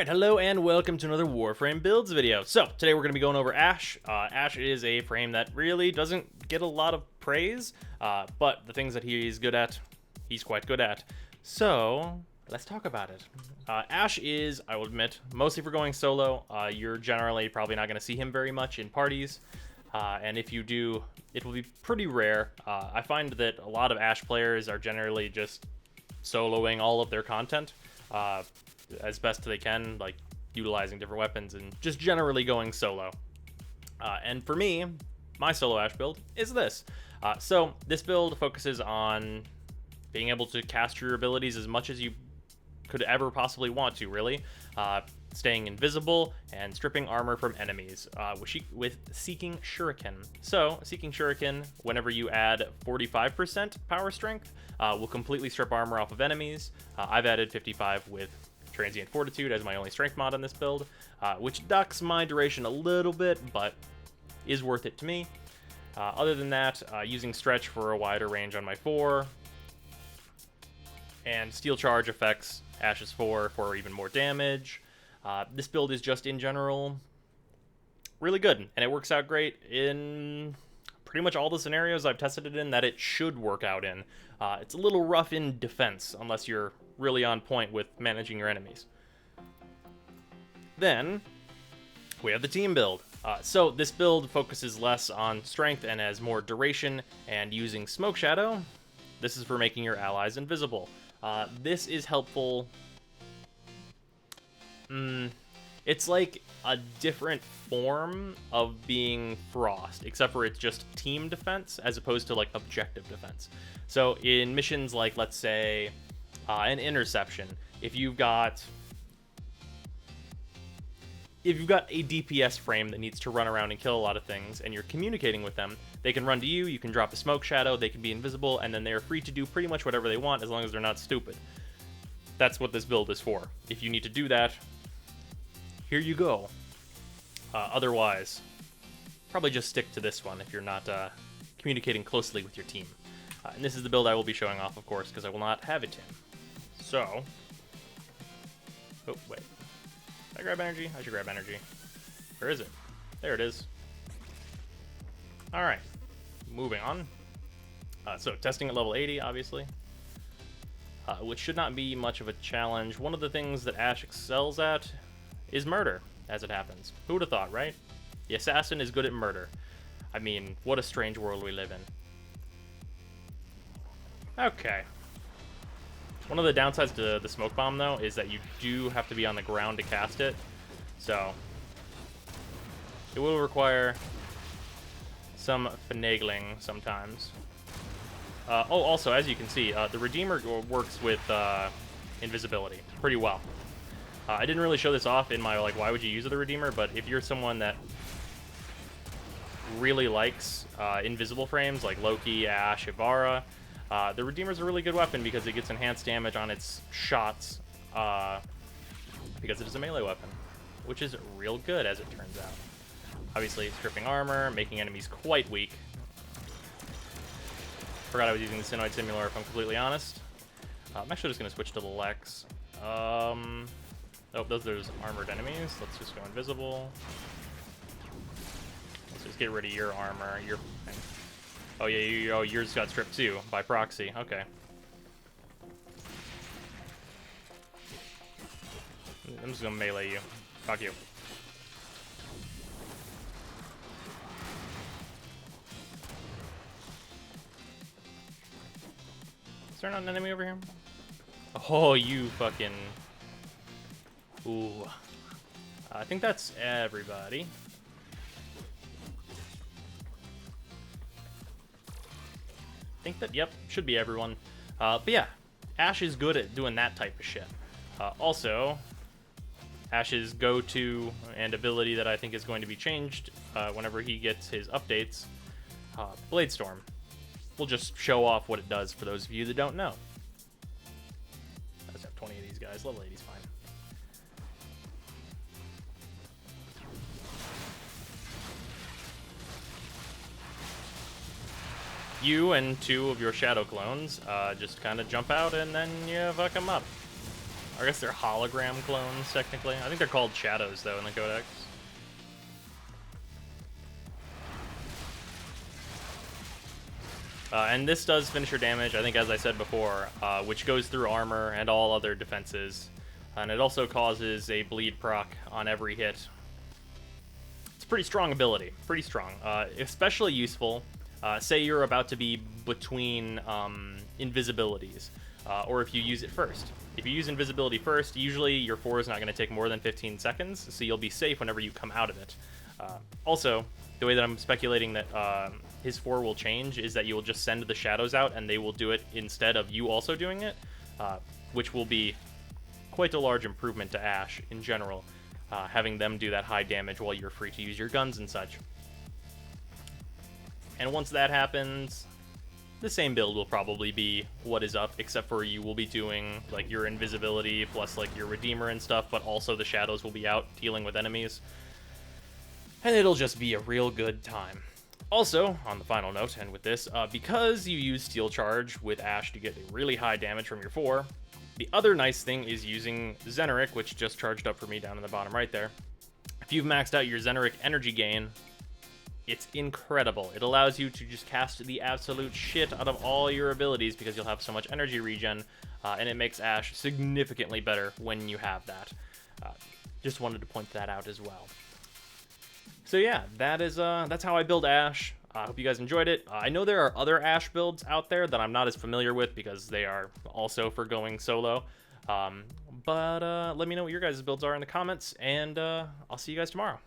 Alright, hello and welcome to another Warframe builds video. So, today we're going to be going over Ash. Ash is a frame that really doesn't get a lot of praise, but the things that he's good at, he's quite good at. So, let's talk about it. Ash is, I will admit, mostly for going solo. You're generally probably not going to see him very much in parties, and if you do, it will be pretty rare. I find that a lot of Ash players are generally just soloing all of their content. As best they can, like utilizing different weapons and just generally going solo. And for me, my solo Ash build is this. So this build focuses on being able to cast your abilities as much as you could ever possibly want to, really. Staying invisible and stripping armor from enemies with Seeking Shuriken. So, Seeking Shuriken, whenever you add 45% power strength, will completely strip armor off of enemies. I've added 55 with Transient Fortitude as my only strength mod on this build, which ducks my duration a little bit, but is worth it to me. Other than that, using Stretch for a wider range on my 4, and Steel Charge affects Ash's 4 for even more damage. This build is just, in general, really good, and it works out great in pretty much all the scenarios I've tested it in that it should work out in. It's a little rough in defense, unless you're really on point with managing your enemies. Then, we have the team build. So this build focuses less on strength and has more duration, and using Smoke Shadow, this is for making your allies invisible. This is helpful. It's like a different form of being Frost, except for it's just team defense as opposed to like objective defense. So in missions like, let's say, an interception, if you've got a DPS frame that needs to run around and kill a lot of things, and you're communicating with them, they can run to you, you can drop a smoke shadow, they can be invisible, and then they're free to do pretty much whatever they want as long as they're not stupid. That's what this build is for. If you need to do that, here you go. Otherwise, probably just stick to this one if you're not communicating closely with your team. And this is the build I will be showing off, of course, because I will not have it in. So, oh, wait. Did I grab energy? I should grab energy. Where is it? There it is. Alright, moving on. So, testing at level 80, obviously. Which should not be much of a challenge. One of the things that Ash excels at is murder, as it happens. Who would have thought, right? The assassin is good at murder. I mean, what a strange world we live in. Okay. One of the downsides to the smoke bomb, though, is that you do have to be on the ground to cast it. So, it will require some finagling sometimes. Oh, also, as you can see, the Redeemer works with invisibility pretty well. I didn't really show this off in my, like, why would you use the Redeemer, but if you're someone that really likes invisible frames, like Loki, Ash, Ivara, the Redeemer's a really good weapon because it gets enhanced damage on its shots, because it is a melee weapon, which is real good, as it turns out. Obviously, stripping armor, making enemies quite weak. Forgot I was using the Synoid Simulator, if I'm completely honest. I'm actually just going to switch to the Lex. Oh, those are armored enemies. Let's just go invisible. Let's just get rid of your armor. Your... Oh, yeah, yours got stripped too, by proxy. Okay. I'm just gonna melee you. Fuck you. Is there not an enemy over here? Oh, you fucking... Ooh. I think that's everybody. I think that, yep, should be everyone. But yeah, Ash is good at doing that type of shit. Also, Ash's go-to and ability that I think is going to be changed whenever he gets his updates, Bladestorm. We'll just show off what it does for those of you that don't know. Let's have 20 of these guys. Level 80's fine. You and 2 of your shadow clones just kind of jump out and then you fuck them up. I guess they're hologram clones, technically. I think they're called shadows, though, in the Codex. And this does finisher damage, I think, as I said before, which goes through armor and all other defenses. And it also causes a bleed proc on every hit. It's a pretty strong ability, pretty strong. Especially useful, say you're about to be between invisibilities, or if you use it first. If you use invisibility first, usually your 4 is not going to take more than 15 seconds, so you'll be safe whenever you come out of it. Also, the way that I'm speculating that his 4 will change is that you will just send the shadows out and they will do it instead of you also doing it, which will be quite a large improvement to Ashe in general, having them do that high damage while you're free to use your guns and such. And once that happens, the same build will probably be what is up, except for you will be doing like your invisibility plus like your Redeemer and stuff, but also the shadows will be out dealing with enemies. And it'll just be a real good time. Also, on the final note, and with this, because you use Steel Charge with Ashe to get really high damage from your 4, the other nice thing is using Zeneric, which just charged up for me down in the bottom right there. If you've maxed out your Zeneric energy gain, it's incredible. It allows you to just cast the absolute shit out of all your abilities because you'll have so much energy regen, and it makes Ashe significantly better when you have that. Just wanted to point that out as well. So yeah, that's how I build Ashe. I hope you guys enjoyed it. I know there are other Ashe builds out there that I'm not as familiar with because they are also for going solo. But let me know what your guys' builds are in the comments, and I'll see you guys tomorrow.